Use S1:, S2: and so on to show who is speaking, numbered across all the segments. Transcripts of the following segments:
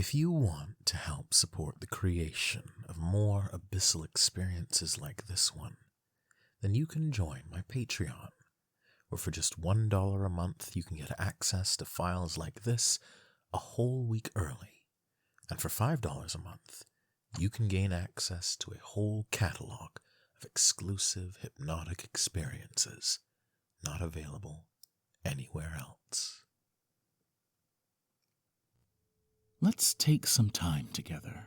S1: If you want to help support the creation of more abyssal experiences like this one, then you can join my Patreon, where for just $1 a month you can get access to files like this a whole week early, and for $5 a month you can gain access to a whole catalog of exclusive hypnotic experiences not available anywhere else.
S2: Let's take some time together.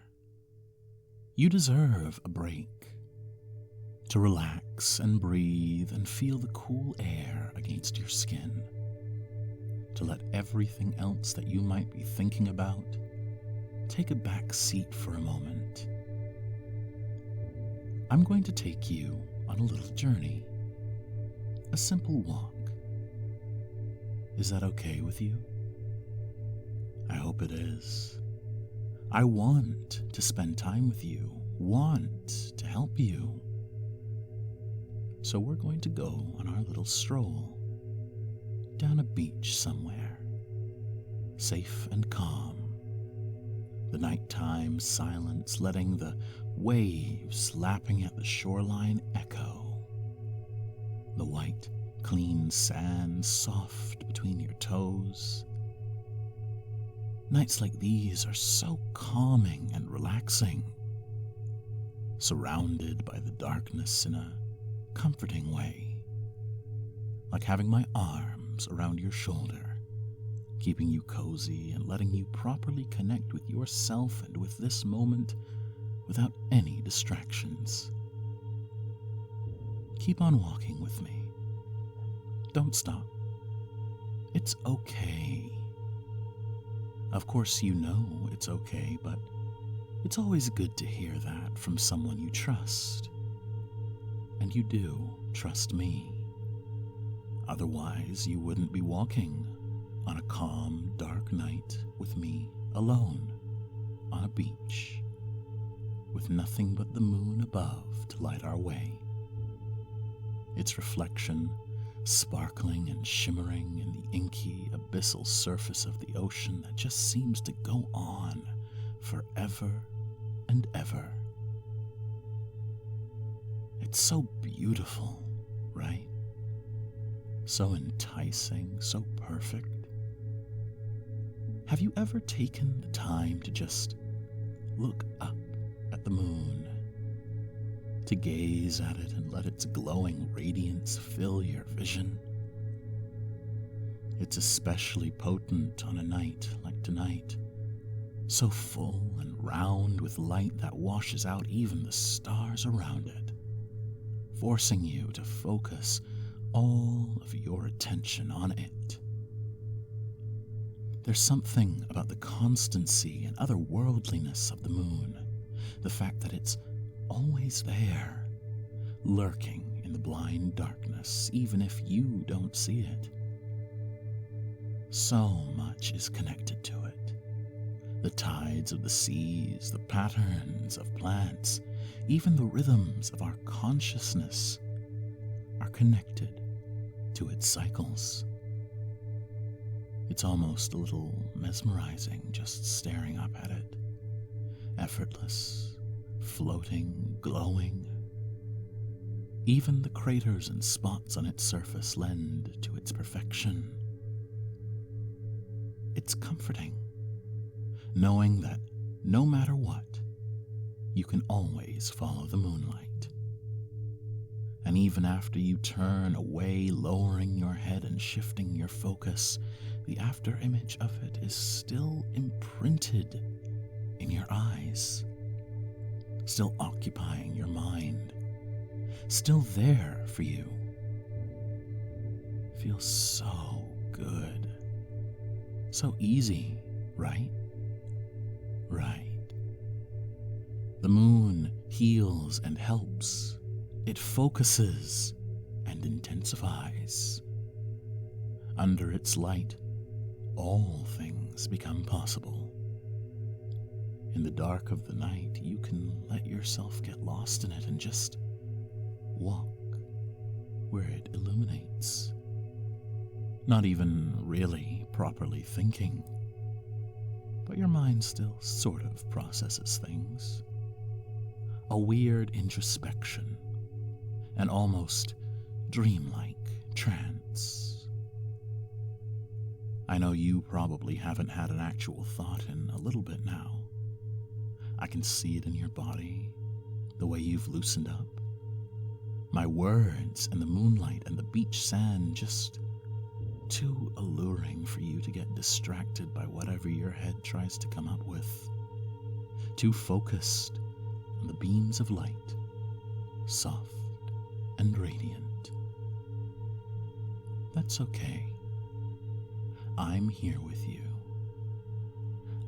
S2: You deserve a break. To relax and breathe and feel the cool air against your skin. To let everything else that you might be thinking about take a back seat for a moment. I'm going to take you on a little journey. A simple walk. Is that okay with you? I hope it is. I want to spend time with you, want to help you. So we're going to go on our little stroll down a beach somewhere, safe and calm. The nighttime silence letting the waves lapping at the shoreline echo. The white, clean sand soft between your toes. Nights like these are so calming and relaxing, surrounded by the darkness in a comforting way, like having my arms around your shoulder, keeping you cozy and letting you properly connect with yourself and with this moment without any distractions. Keep on walking with me. Don't stop. It's okay. Of course, you know it's okay, but it's always good to hear that from someone you trust. And you do trust me. Otherwise, you wouldn't be walking on a calm, dark night with me alone on a beach, with nothing but the moon above to light our way. Its reflection sparkling and shimmering in the inky, abyssal surface of the ocean that just seems to go on forever and ever. It's so beautiful, right? So enticing, so perfect. Have you ever taken the time to just look up at the moon, to gaze at it and let its glowing radiance fill your vision? It's especially potent on a night like tonight, so full and round with light that washes out even the stars around it, forcing you to focus all of your attention on it. There's something about the constancy and otherworldliness of the moon, the fact that it's always there, lurking in the blind darkness, even if you don't see it. So much is connected to it. The tides of the seas, the patterns of plants, even the rhythms of our consciousness are connected to its cycles. It's almost a little mesmerizing just staring up at it, effortless, floating, glowing. Even the craters and spots on its surface lend to its perfection. It's comforting, knowing that no matter what, you can always follow the moonlight. And even after you turn away, lowering your head and shifting your focus, the after image of it is still imprinted in your eyes, still occupying your mind, still there for you. Feels so good. So easy, right? Right. The moon heals and helps. It focuses and intensifies. Under its light, all things become possible. In the dark of the night, you can let yourself get lost in it and just walk where it illuminates. Not even really properly thinking, but but your mind still sort of processes things. A weird introspection, an almost dreamlike trance. I know you probably haven't had an actual thought in a little bit now. I can see it in your body, the way you've loosened up. My words and the moonlight and the beach sand just too alluring for you to get distracted by whatever your head tries to come up with. Too focused on the beams of light, soft and radiant. That's okay. I'm here with you.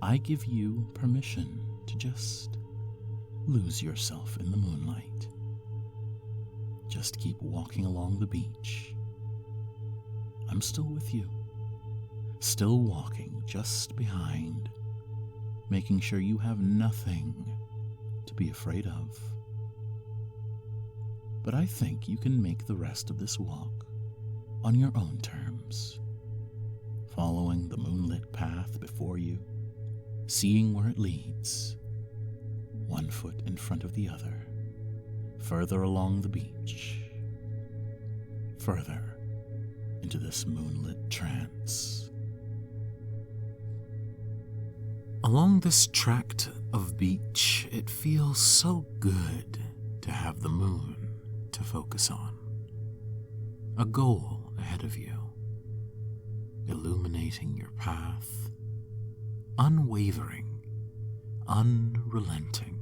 S2: I give you permission to just lose yourself in the moonlight. Just keep walking along the beach. I'm still with you. Still walking just behind, making sure you have nothing to be afraid of. But I think you can make the rest of this walk on your own terms, following the moonlit path before you, seeing where it leads, one foot in front of the other, further along the beach, further into this moonlit trance. Along this tract of beach, it feels so good to have the moon to focus on. A goal ahead of you, illuminating your path, unwavering, unrelenting.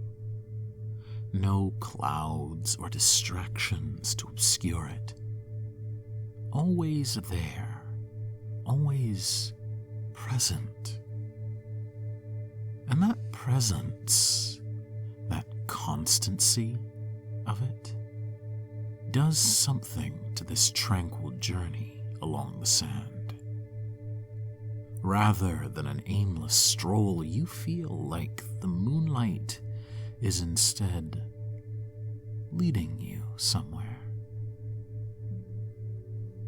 S2: No clouds or distractions to obscure it. Always there, always present. And that presence, that constancy of it, does something to this tranquil journey along the sand. Rather than an aimless stroll, you feel like the moonlight is instead leading you somewhere.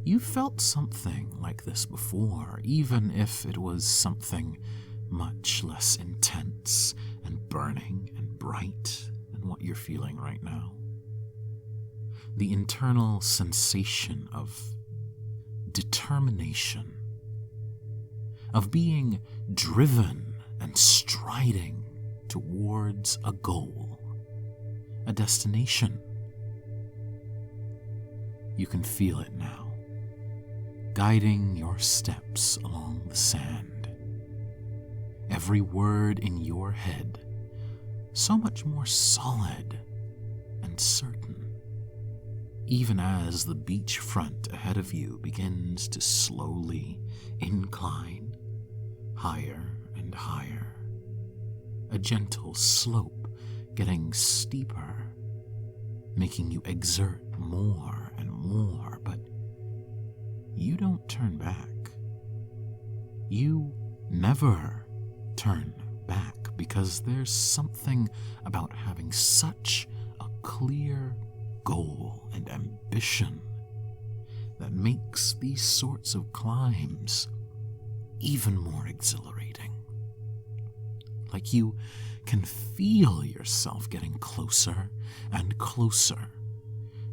S2: You felt something like this before, even if it was something much less intense and burning and bright than what you're feeling right now. The internal sensation of determination, of being driven and striding towards a goal, a destination. You can feel it now, guiding your steps along the sand. Every word in your head, so much more solid and certain, even as the beachfront ahead of you begins to slowly incline higher and higher. A gentle slope getting steeper, making you exert more and more, but you don't turn back. You never turn back, because there's something about having such a clear goal and ambition that makes these sorts of climbs even more exhilarating. Like you can feel yourself getting closer and closer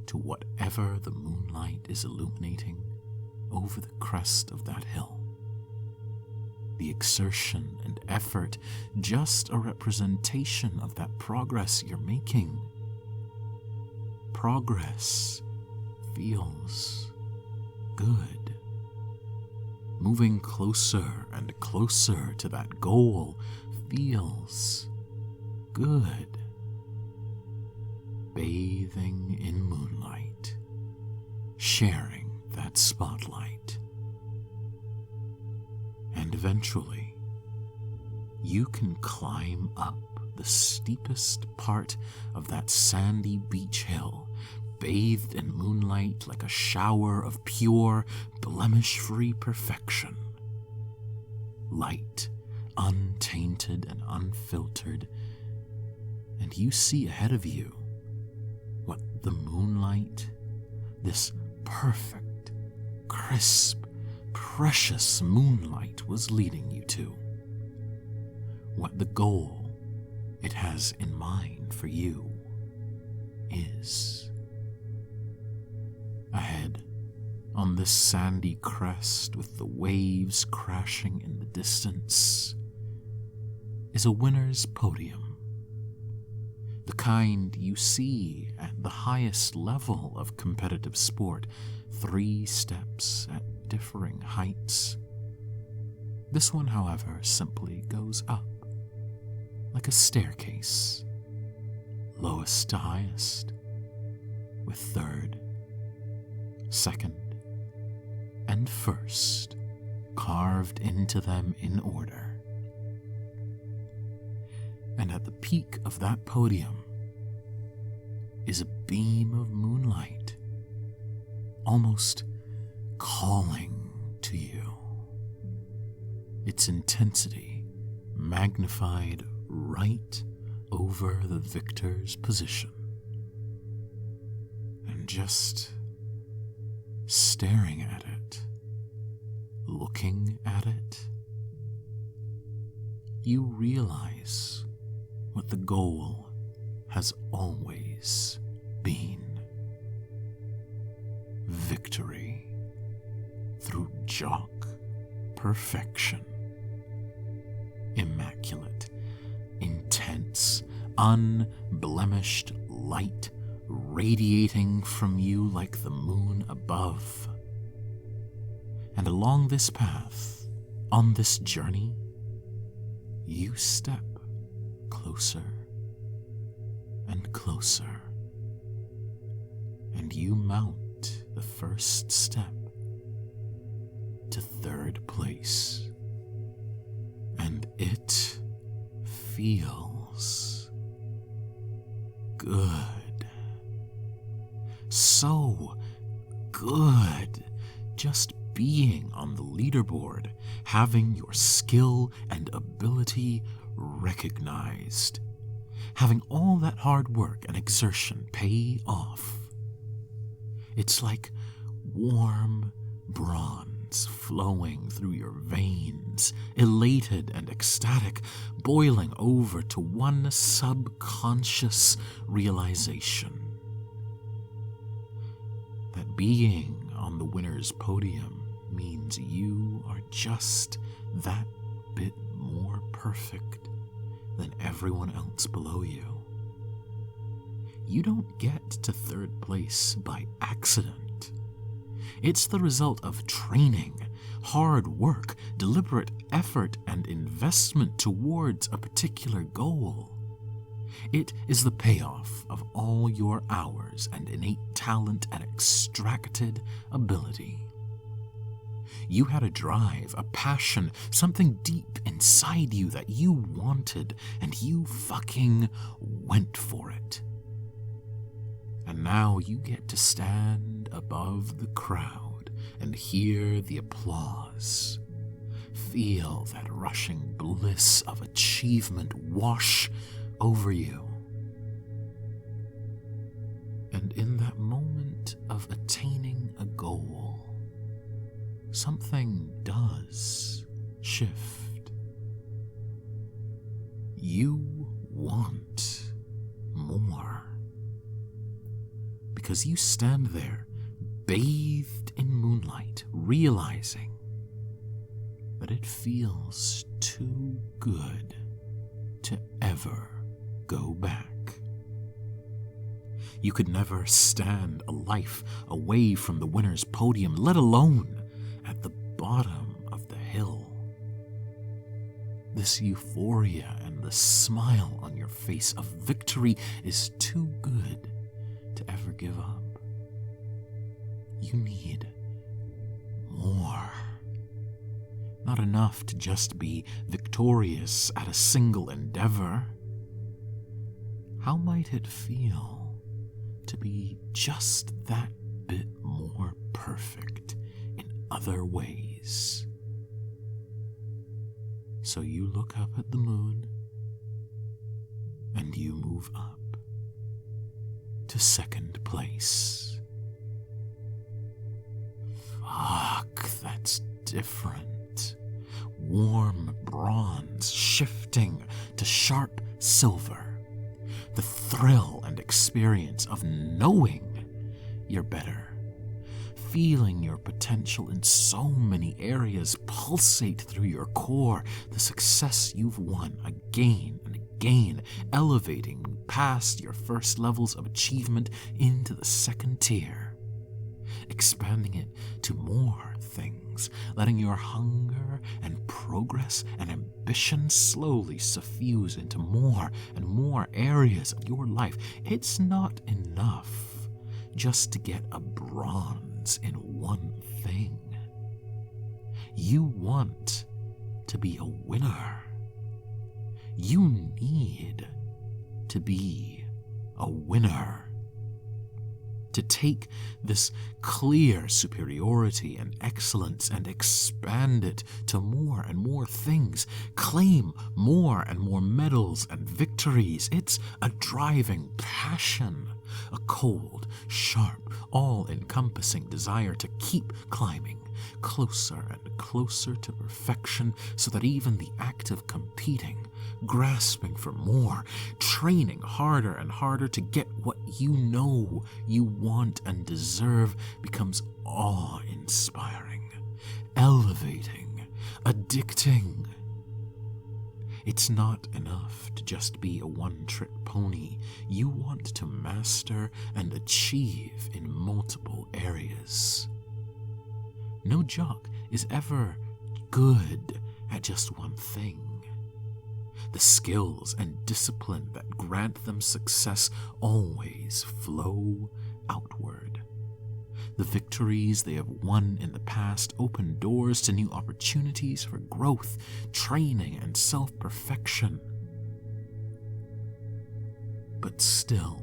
S2: to whatever the moonlight is illuminating over the crest of that hill. The exertion and effort, just a representation of that progress you're making. Progress feels good. Moving closer and closer to that goal feels good. Bathing in moonlight, sharing that spotlight. And eventually, you can climb up the steepest part of that sandy beach hill, bathed in moonlight like a shower of pure, blemish-free perfection. Light, untainted and unfiltered, and you see ahead of you what the moonlight, this perfect, crisp, precious moonlight, was leading you to. what the goal it has in mind for you is. Ahead, on this sandy crest with the waves crashing in the distance, is a winner's podium. The kind you see at the highest level of competitive sport, 3 steps at differing heights. This one, however, simply goes up, like a staircase, lowest to highest, with 3rd, 2nd, and 1st carved into them in order. And at the peak of that podium is a beam of moonlight, almost calling to you, its intensity magnified right over the victor's position. And just staring at it, looking at it, you realize what the goal has always been. Victory through jock perfection. Immaculate, intense, unblemished light radiating from you like the moon above. And along this path, on this journey, you step closer and closer, and you mount the first step to 3rd place, and it feels good. So good, just being on the leaderboard, having your skill and ability recognized, having all that hard work and exertion pay off. It's like warm bronze flowing through your veins, elated and ecstatic, boiling over to one subconscious realization that being on the winner's podium means you are just that bit more perfect than everyone else below you. You don't get to 3rd place by accident. It's the result of training, hard work, deliberate effort, and investment towards a particular goal. It is the payoff of all your hours and innate talent and extracted ability. You had a drive, a passion, something deep inside you that you wanted, and you fucking went for it. And now you get to stand above the crowd and hear the applause. Feel that rushing bliss of achievement wash over you. And in that moment of attaining a goal, something does shift. You want more. Because you stand there, bathed in moonlight, realizing that it feels too good to ever go back. You could never stand a life away from the winner's podium, let alone at the bottom of the hill. This euphoria and the smile on your face of victory is too good to ever give up. You need more. Not enough to just be victorious at a single endeavor. How might it feel to be just that bit more perfect in other ways? So you look up at the moon and you move up to 2nd place. Fuck, that's different. Warm bronze shifting shifting to sharp silver. The thrill and experience of knowing you're better. Feeling your potential in so many areas pulsate through your core. The success you've won again and again, elevating past your first levels of achievement into the second tier. Expanding it to more things, letting your hunger and progress and ambition slowly suffuse into more and more areas of your life. It's not enough just to get a bronze in one thing. You want to be a winner. You need to be a winner. To take this clear superiority and excellence and expand it to more and more things, claim more and more medals and victories. It's a driving passion, a cold, sharp, all-encompassing desire to keep climbing closer and closer to perfection, so that even the act of competing, grasping for more, training harder and harder to get what you know you want and deserve, becomes awe-inspiring, elevating, addicting. It's not enough to just be a one-trick pony. You want to master and achieve in multiple areas. No jock is ever good at just one thing. The skills and discipline that grant them success always flow outward. The victories they have won in the past open doors to new opportunities for growth, training, and self-perfection. But still,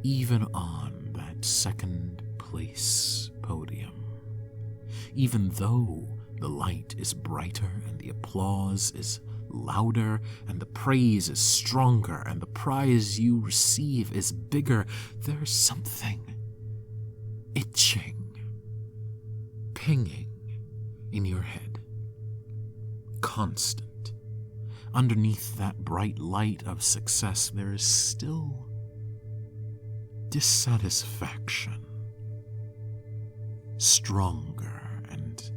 S2: even on that second place podium, even though the light is brighter and the applause is louder and the praise is stronger and the prize you receive is bigger, there's something itching, pinging in your head, constant. Underneath that bright light of success, there is still dissatisfaction, stronger and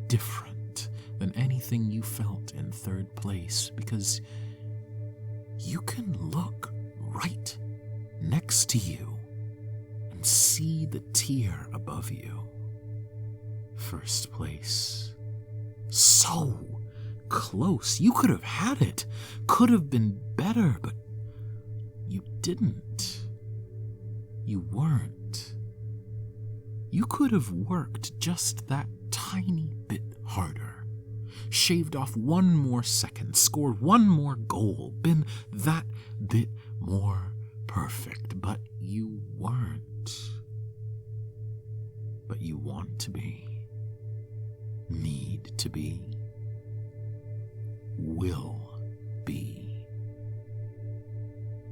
S2: different than anything you felt in third place, because you can look right next to you and see the tier above you. First place. So close. You could have had it. Could have been better, but you didn't. You weren't. You could have worked just that tiny bit harder, shaved off one more second, scored one more goal, been that bit more perfect, but you weren't. But you want to be, need to be, will be.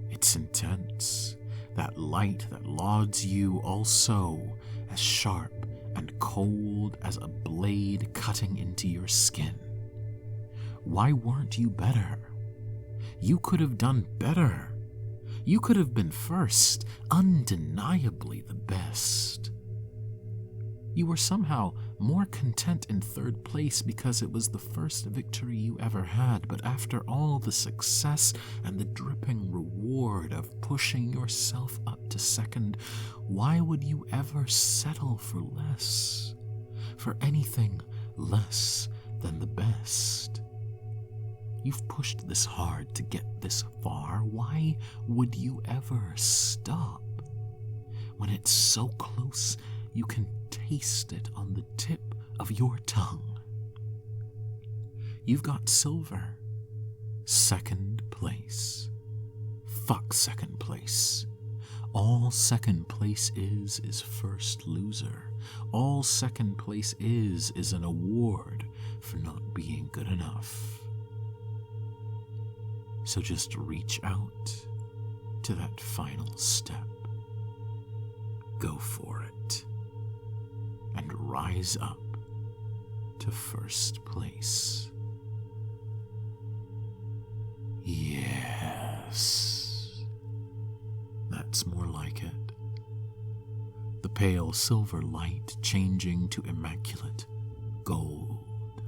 S2: It's intense. That light that lauds you also as sharp and cold as a blade cutting into your skin. Why weren't you better? You could have done better. You could have been first, undeniably the best. You were somehow more content in third place because it was the first victory you ever had, but after all the success and the dripping reward of pushing yourself up to second, why would you ever settle for less? For anything less than the best? You've pushed this hard to get this far. Why would you ever stop? When it's so close, you can taste it on the tip of your tongue. You've got silver. Second place. Fuck second place. All second place is first loser. All second place is an award for not being good enough. So just reach out to that final step. Go for it. And rise up to first place. Yes, that's more like it. The pale silver light changing to immaculate gold,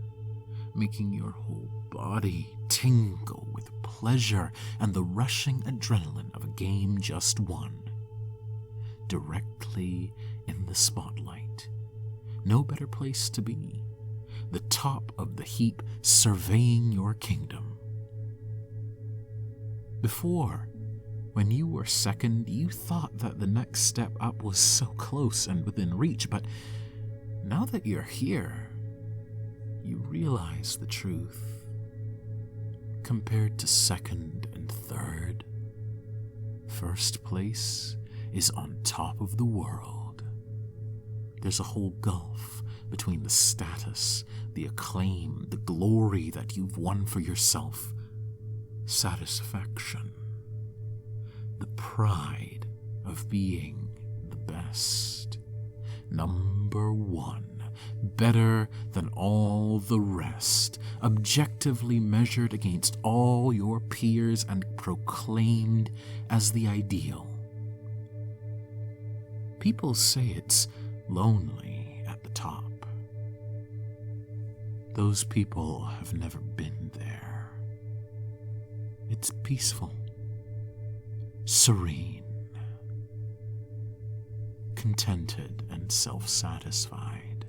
S2: making your whole body tingle with pleasure and the rushing adrenaline of a game just won. Directly in the spotlight. No better place to be. The top of the heap, surveying your kingdom. Before, when you were second, you thought that the next step up was so close and within reach, but now that you're here, you realize the truth. Compared to second and third, first place is on top of the world. There's a whole gulf between the status, the acclaim, the glory that you've won for yourself, satisfaction, the pride of being the best, number one, better than all the rest, objectively measured against all your peers and proclaimed as the ideal. People say it's lonely at the top. Those people have never been there. It's peaceful, serene, contented and self-satisfied.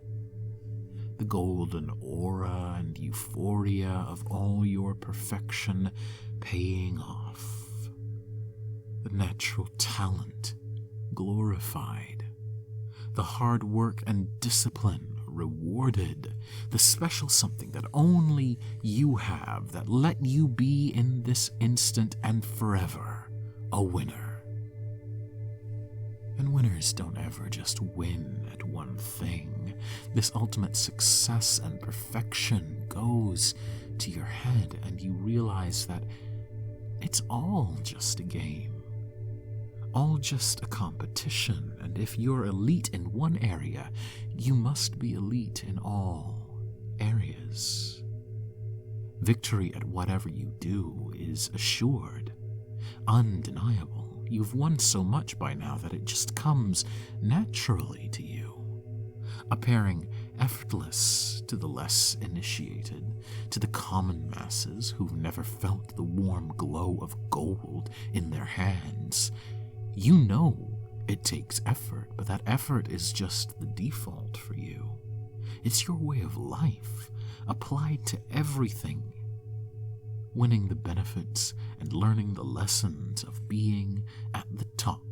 S2: The golden aura and euphoria of all your perfection paying off. The natural talent glorified. The hard work and discipline rewarded. The special something that only you have that let you be in this instant and forever a winner. And winners don't ever just win at one thing. This ultimate success and perfection goes to your head, and you realize that it's all just a game. All just a competition, and if you're elite in one area, you must be elite in all areas. Victory at whatever you do is assured, undeniable. You've won so much by now that it just comes naturally to you, appearing effortless to the less initiated, to the common masses who've never felt the warm glow of gold in their hands. You know it takes effort, but that effort is just the default for you. It's your way of life, applied to everything. Winning the benefits and learning the lessons of being at the top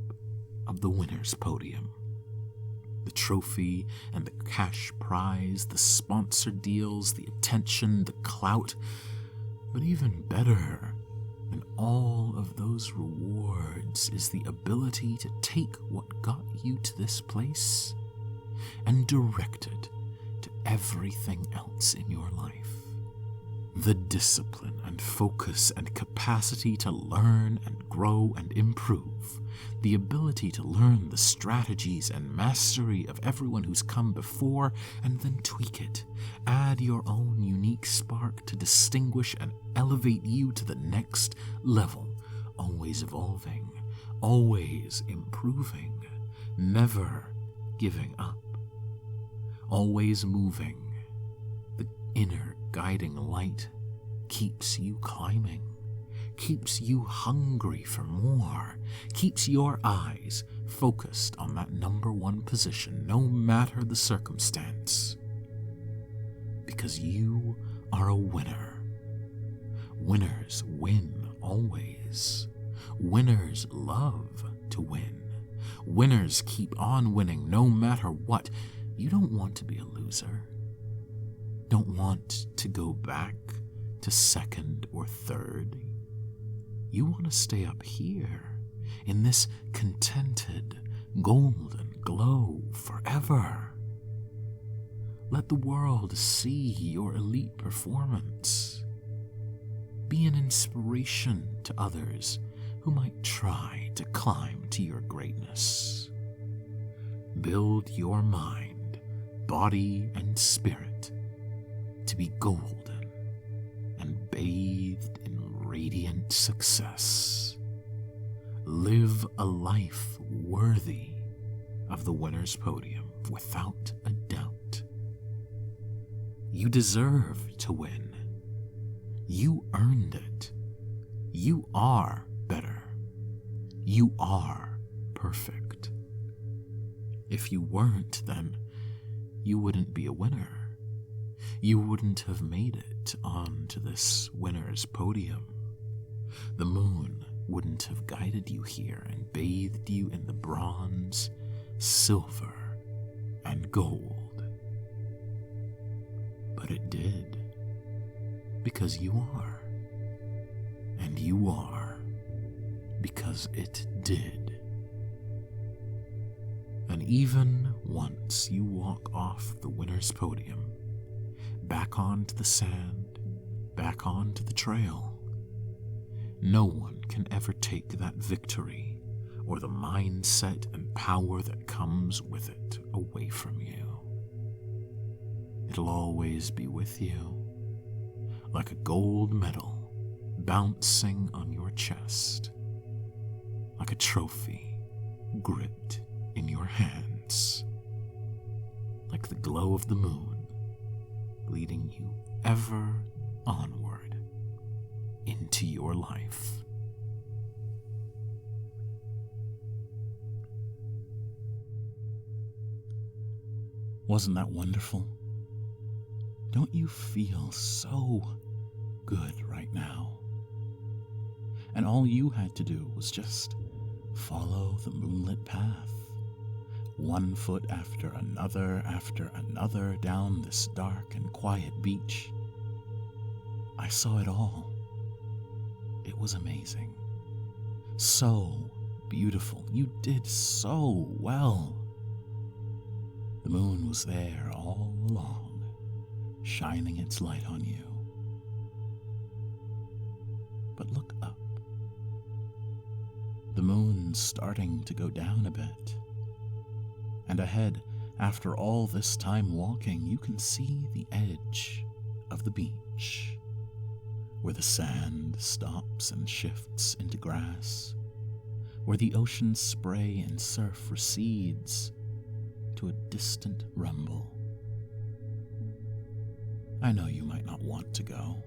S2: of the winner's podium. The trophy and the cash prize, the sponsor deals, the attention, the clout. But even better than all of those rewards is the ability to take what got you to this place and direct it to everything else in your life. The discipline and focus and capacity to learn and grow and improve. The ability to learn the strategies and mastery of everyone who's come before and then tweak it. Add your own unique spark to distinguish and elevate you to the next level. Always evolving, always improving, never giving up. Always moving. The inner guiding light keeps you climbing, keeps you hungry for more, keeps your eyes focused on that number one position, no matter the circumstance. Because you are a winner. Winners win always. Winners love to win. Winners keep on winning no matter what. You don't want to be a loser. Don't want to go back to second or third. You want to stay up here in this contented, golden glow forever. Let the world see your elite performance. Be an inspiration to others who might try to climb to your greatness. Build your mind, body, and spirit to be golden and bathed in radiant success. live a life worthy of the winner's podium without a doubt. You deserve to win. You earned it. You are better. You are perfect. If you weren't, then you wouldn't be a winner. You wouldn't have made it onto this winner's podium. The moon wouldn't have guided you here and bathed you in the bronze, silver, and gold. But it did, because you are. And you are, because it did. And even once you walk off the winner's podium, back onto the sand, back onto the trail, no one can ever take that victory or the mindset and power that comes with it away from you. It'll always be with you, like a gold medal bouncing on your chest, like a trophy gripped in your hands, like the glow of the moon leading you ever onward into your life. Wasn't that wonderful? Don't you feel so good right now? And all you had to do was just follow the moonlit path, one foot after another down this dark and quiet beach. I saw it all. It was amazing. So beautiful. You did so well. The moon was there all along, shining its light on you. But look up. The moon's starting to go down a bit. And ahead, after all this time walking, you can see the edge of the beach, where the sand stops and shifts into grass, where the ocean's spray and surf recedes to a distant rumble. I know you might not want to go,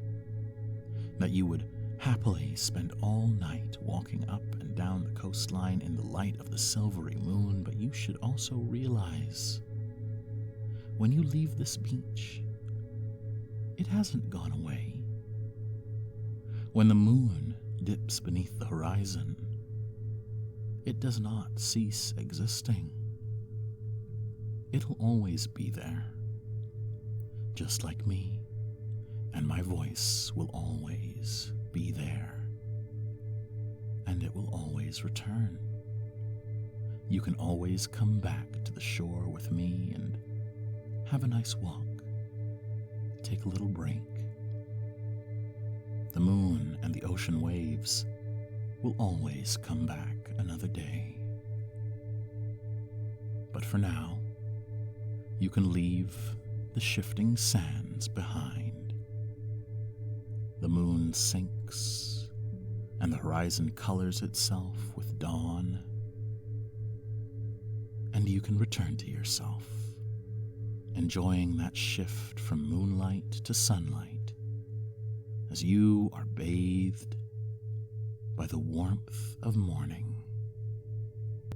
S2: that you would happily spend all night walking up and down the coastline in the light of the silvery moon, but you should also realize, when you leave this beach, it hasn't gone away. When the moon dips beneath the horizon, it does not cease existing. It'll always be there, just like me, and my voice will always be there, and it will always return. You can always come back to the shore with me and have a nice walk, take a little break. The moon and the ocean waves will always come back another day. But for now, you can leave the shifting sands behind. The moon sinks, and the horizon colors itself with dawn, and you can return to yourself, enjoying that shift from moonlight to sunlight as you are bathed by the warmth of morning.